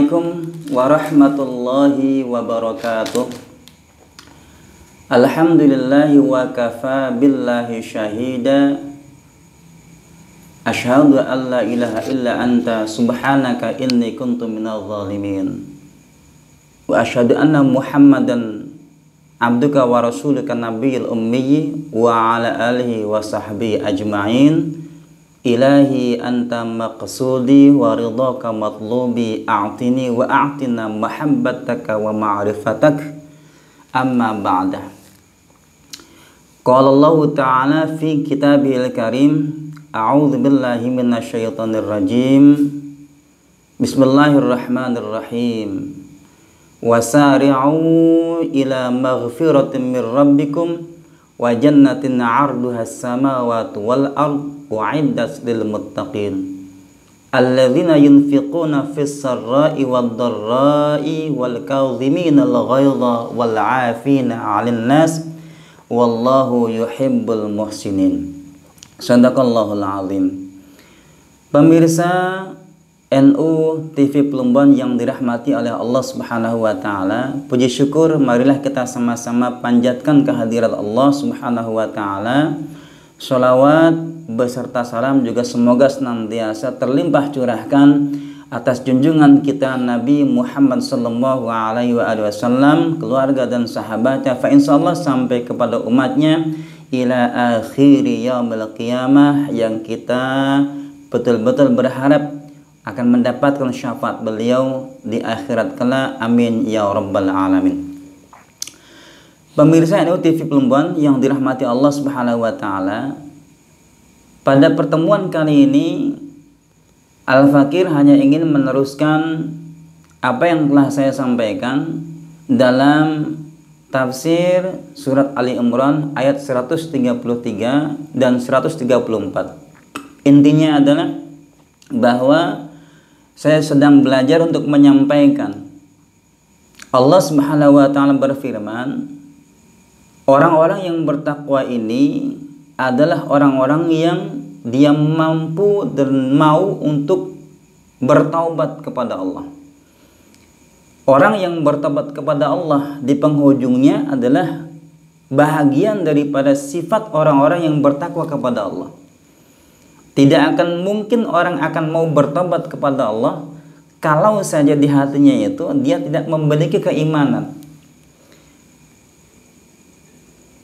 Assalamualaikum warahmatullahi wabarakatuh. Alhamdulillahi wa kafa billahi syahida. Asyhadu an la ilaha illa anta subhanaka inni kuntu minadh dhalimin. Wa asyhadu anna Muhammadan abduka wa rasuluka nabiyil ummi wa ala alihi wa sahbihi ajma'in. Ilahi anta maqsudi wa ridhaka matlubi a'tini wa a'tina mahabbataka wa ma'rifatak. Amma ba'da. Qala Allah ta'ala fi kitabihil karim, a'udzu billahi minasyaitonir rajim. Bismillahirrahmanirrahim. Wasari'u ila maghfiratin min rabbikum wa jannatin 'arduhas samawati wal ard u'iddat lil muttaqin alladzina yunfiquna fis sarra'i wad dharra'i wal kadhimina al ghaidha wal 'afina 'anil nas wallahu yuhibbul muhsinin. Shadaqallahul azim. Pemirsa NU TV Plumbon yang dirahmati oleh Allah Subhanahu wa taala, puji syukur marilah kita sama-sama panjatkan kehadirat Allah Subhanahu wa taala. Sholawat beserta salam juga semoga senantiasa terlimpah curahkan atas junjungan kita Nabi Muhammad sallallahu alaihi wasallam, keluarga dan sahabatnya, fa insyaallah sampai kepada umatnya ila akhiri yaumil qiyamah, yang kita betul-betul berharap akan mendapatkan syafaat beliau di akhirat kelak. Amin ya rabbal alamin. Pemirsa NU TV Plumbon yang dirahmati Allah Subhanahu wa taala, pada pertemuan kali ini Al-Fakir hanya ingin meneruskan apa yang telah saya sampaikan dalam tafsir surat Ali Imran ayat 133 dan 134. Intinya adalah bahwa saya sedang belajar untuk menyampaikan Allah Subhanahu wa taala berfirman, orang-orang yang bertakwa ini adalah orang-orang yang dia mampu dan mau untuk bertaubat kepada Allah. Orang yang bertaubat kepada Allah di penghujungnya adalah bahagian daripada sifat orang-orang yang bertakwa kepada Allah. Tidak akan mungkin orang akan mau bertobat kepada Allah kalau saja di hatinya itu dia tidak memiliki keimanan.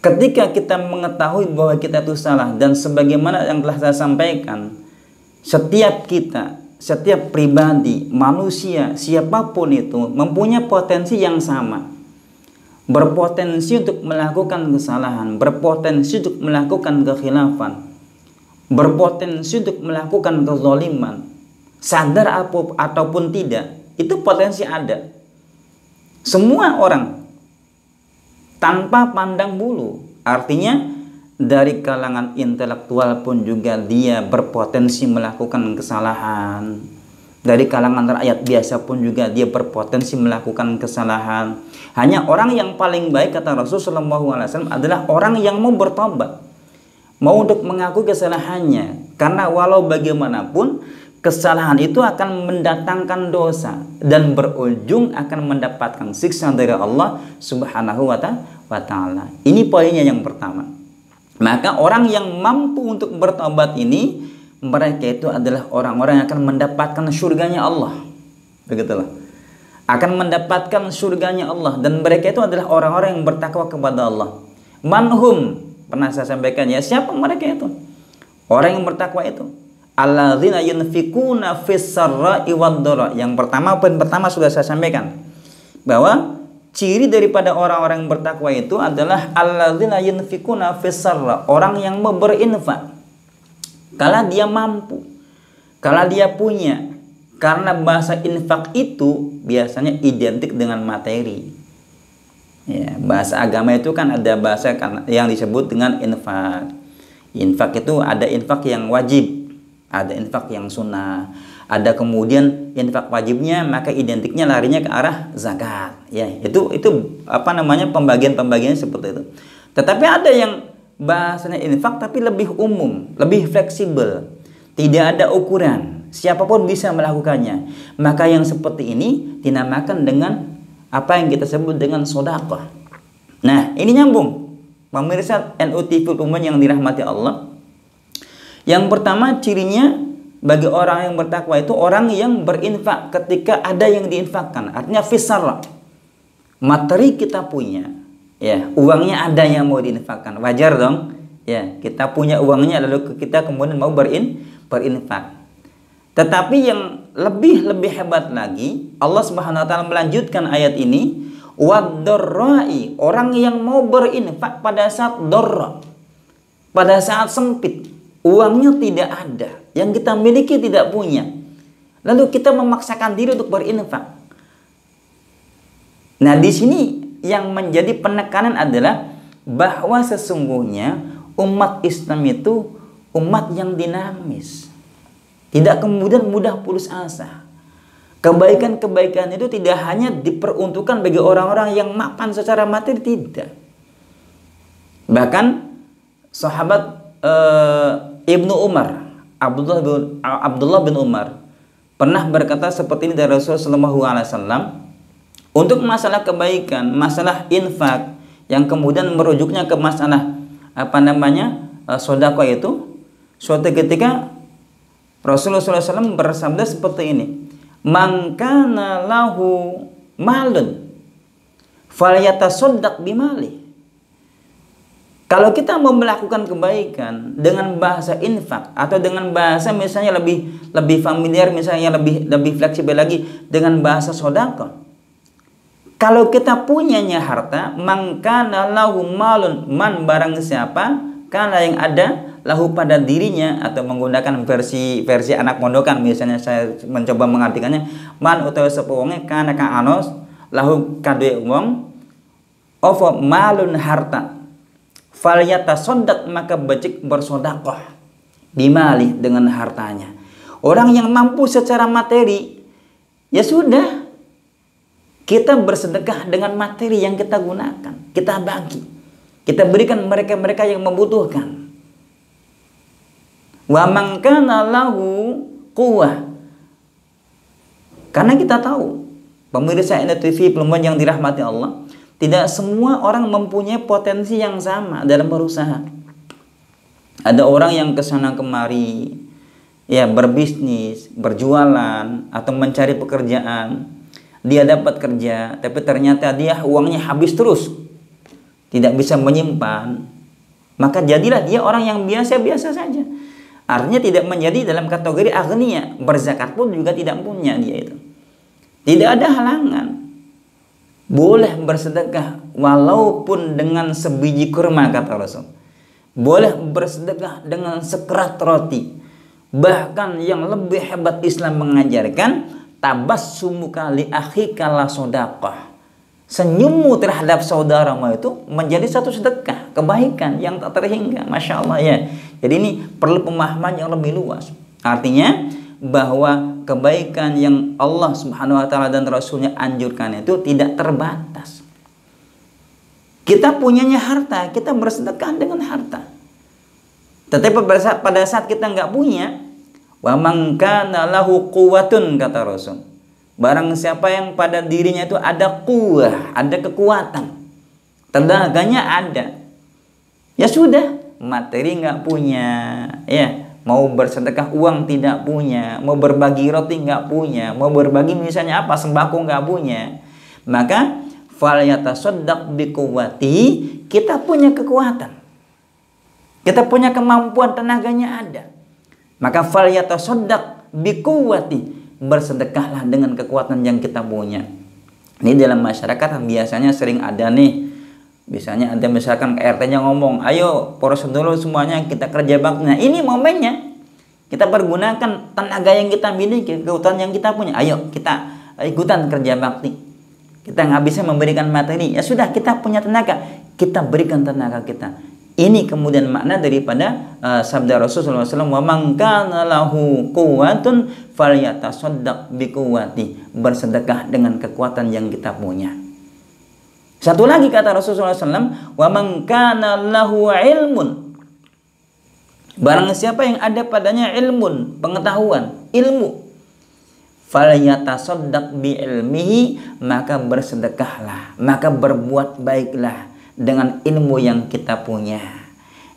Ketika kita mengetahui bahwa kita itu salah, dan sebagaimana yang telah saya sampaikan, setiap kita, setiap pribadi, manusia, siapapun itu mempunyai potensi yang sama. Berpotensi untuk melakukan kesalahan, berpotensi untuk melakukan kekhilafan, berpotensi untuk melakukan kezaliman, sadar ataupun tidak, itu potensi ada. Semua orang tanpa pandang bulu, artinya dari kalangan intelektual pun juga dia berpotensi melakukan kesalahan. Dari kalangan rakyat biasa pun juga dia berpotensi melakukan kesalahan. Hanya orang yang paling baik, kata Rasulullah SAW, adalah orang yang mau bertobat, mau untuk mengaku kesalahannya, karena walau bagaimanapun kesalahan itu akan mendatangkan dosa dan berujung akan mendapatkan siksa dari Allah Subhanahu wa taala. Ini poinnya yang pertama. Maka orang yang mampu untuk bertobat ini, mereka itu adalah orang-orang yang akan mendapatkan surganya Allah. Begitulah. Akan mendapatkan surganya Allah, dan mereka itu adalah orang-orang yang bertakwa kepada Allah. Manhum, pernah saya sampaikan ya, siapa mereka itu? Orang yang bertakwa itu alladzina yunfikuna fis sarra'i wad dharra. Yang pertama, poin pertama sudah saya sampaikan bahwa ciri daripada orang-orang yang bertakwa itu adalah alladzina yunfikuna fis sarra, orang yang mau berinfak kala dia mampu, kala dia punya. Karena bahasa infak itu biasanya identik dengan materi. Ya, bahasa agama itu kan ada bahasa yang disebut dengan infak. Infak itu ada infak yang wajib, ada infak yang sunnah, ada kemudian infak wajibnya maka identiknya larinya ke arah zakat. Ya, itu apa namanya, pembagiannya seperti itu. Tetapi ada yang bahasanya infak tapi lebih umum, lebih fleksibel, tidak ada ukuran. siapapun bisa melakukannya. Maka yang seperti ini dinamakan dengan apa yang kita sebut dengan sedekah. Nah, ini nyambung. Pemirsa NU TV yang dirahmati Allah. Yang pertama cirinya bagi orang yang bertakwa itu orang yang berinfak ketika ada yang diinfakkan. Artinya fisarra. Materi kita punya, ya, uangnya ada yang mau diinfakkan. Wajar dong. Ya, kita punya uangnya lalu kita kemudian mau berinfak. Tetapi yang lebih hebat lagi, Allah Subhanahu wa taala melanjutkan ayat ini, wad-dharra'i, orang yang mau berinfak pada saat dharra, pada saat sempit, uangnya tidak ada, yang kita miliki tidak punya. Lalu kita memaksakan diri untuk berinfak. Nah, di sini yang menjadi penekanan adalah bahwa sesungguhnya umat Islam itu umat yang dinamis. Tidak kemudian mudah putus asa. Kebaikan-kebaikan itu tidak hanya diperuntukkan bagi orang-orang yang mapan secara materi, tidak. Bahkan sahabat Ibnu Umar, Abdullah bin Umar pernah berkata seperti ini dari Rasulullah SAW untuk masalah kebaikan, masalah infak yang kemudian merujuknya ke masalah sedekah itu. Suatu ketika Rasulullah SAW bersabda seperti ini, man kana lahu malun falyatasaddaq bimali. Kalau kita mau melakukan kebaikan dengan bahasa infak atau dengan bahasa misalnya lebih familiar, misalnya lebih fleksibel lagi dengan bahasa sedekah. Kalau kita punyanya harta, man kana lahu malun, man barang siapa, kana yang ada, lahu pada dirinya, atau menggunakan versi anak mondokan, misalnya saya mencoba mengartikannya, man utawa sapa wonge kana ka anos lahu kadhe wong apa malun harta, falyatasaddaq maka becik bersedekah bimali dengan hartanya. Orang yang mampu secara materi, ya sudah, kita bersedekah dengan materi yang kita gunakan, kita bagi, kita berikan mereka-mereka yang membutuhkan. Wa man kana lahu quwwah, karena kita tahu pemirsa NTV Plumbon yang dirahmati Allah, tidak semua orang mempunyai potensi yang sama dalam berusaha. Ada orang yang kesana kemari, ya, berbisnis, berjualan atau mencari pekerjaan. Dia dapat kerja, tapi ternyata dia uangnya habis terus, tidak bisa menyimpan. Maka jadilah dia orang yang biasa-biasa saja. Artinya tidak menjadi dalam kategori aghnia, berzakat pun juga tidak punya dia itu. Tidak ada halangan, boleh bersedekah walaupun dengan sebiji kurma, kata Rasul. Boleh bersedekah dengan sekerat roti. Bahkan yang lebih hebat Islam mengajarkan, tabassumuka li akhika la sedekah. Senyummu terhadap saudaramu itu menjadi satu sedekah, kebaikan yang tak terhingga. Masya Allah, ya. Jadi ini perlu pemahaman yang lebih luas. Artinya bahwa kebaikan yang Allah Subhanahu wa taala dan Rasulnya anjurkan itu tidak terbatas. Kita punyanya harta, kita bersedekah dengan harta. Tetapi pada saat kita nggak punya, wa man kana lahu quwwatun, kata Rasul, barang siapa yang pada dirinya itu ada kuwah, ada kekuatan, tenaganya ada, ya sudah, materi nggak punya, ya, mau bersedekah uang tidak punya, mau berbagi roti nggak punya, mau berbagi misalnya apa, sembako nggak punya, maka falyatasaddaq biquwwati, kita punya kekuatan, kita punya kemampuan, tenaganya ada, maka falyatasaddaq biquwwati, bersedekahlah dengan kekuatan yang kita punya. Ini dalam masyarakat biasanya sering ada nih, biasanya ada misalkan RT-nya ngomong, ayo poros dulu semuanya kita kerja bakti. Nah, ini momennya kita pergunakan tenaga yang kita miliki, kekuatan yang kita punya. Ayo kita ikutan kerja bakti. Kita nggak bisa memberikan materi, ya sudah, kita punya tenaga, kita berikan tenaga kita. Ini kemudian makna daripada sabda Rasulullah SAW, wa man kana lahu quwwatun falyatasaddaq biquwwati, bersedekah dengan kekuatan yang kita punya. Satu lagi kata Rasulullah SAW, wa man kana lahu ilmun, Barang siapa yang ada padanya ilmun, pengetahuan, ilmu, falyatasaddaq bi ilmihi, maka bersedekahlah, maka berbuat baiklah dengan ilmu yang kita punya.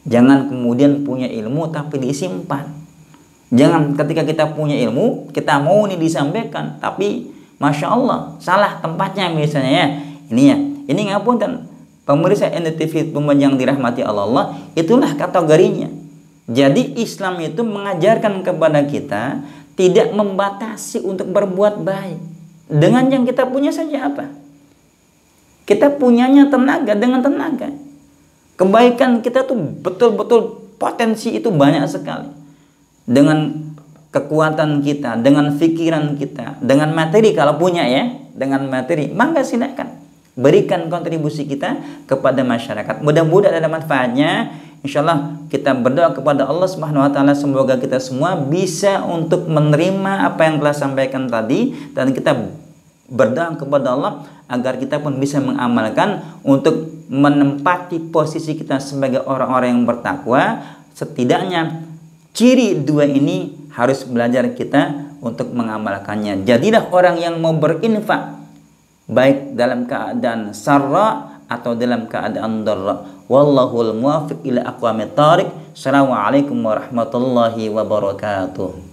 Jangan kemudian punya ilmu tapi disimpan. Jangan ketika kita punya ilmu, kita mau nih disampaikan, tapi Masya Allah, salah tempatnya misalnya ya. Ini ngapunten, pemirsa NTV yang dirahmati Allah, itulah kategorinya. Jadi Islam itu mengajarkan kepada kita tidak membatasi untuk berbuat baik. Dengan yang kita punya saja apa? Kita punyanya tenaga, dengan tenaga. Kebaikan kita tuh betul-betul potensi itu banyak sekali. Dengan kekuatan kita, dengan pikiran kita, dengan materi kalau punya ya, dengan materi, maka silakan berikan kontribusi kita kepada masyarakat. Mudah-mudahan ada manfaatnya. Insyaallah kita berdoa kepada Allah Subhanahu wa taala, semoga kita semua bisa untuk menerima apa yang telah sampaikan tadi, dan kita berdoa kepada Allah agar kita pun bisa mengamalkan untuk menempati posisi kita sebagai orang-orang yang bertakwa. Setidaknya ciri dua ini harus belajar kita untuk mengamalkannya. Jadilah orang yang mau berinfak baik dalam keadaan sarra atau dalam keadaan dharra. Wallahul muwaffiq ila aqwamit thariq. Assalamualaikum warahmatullahi wabarakatuh.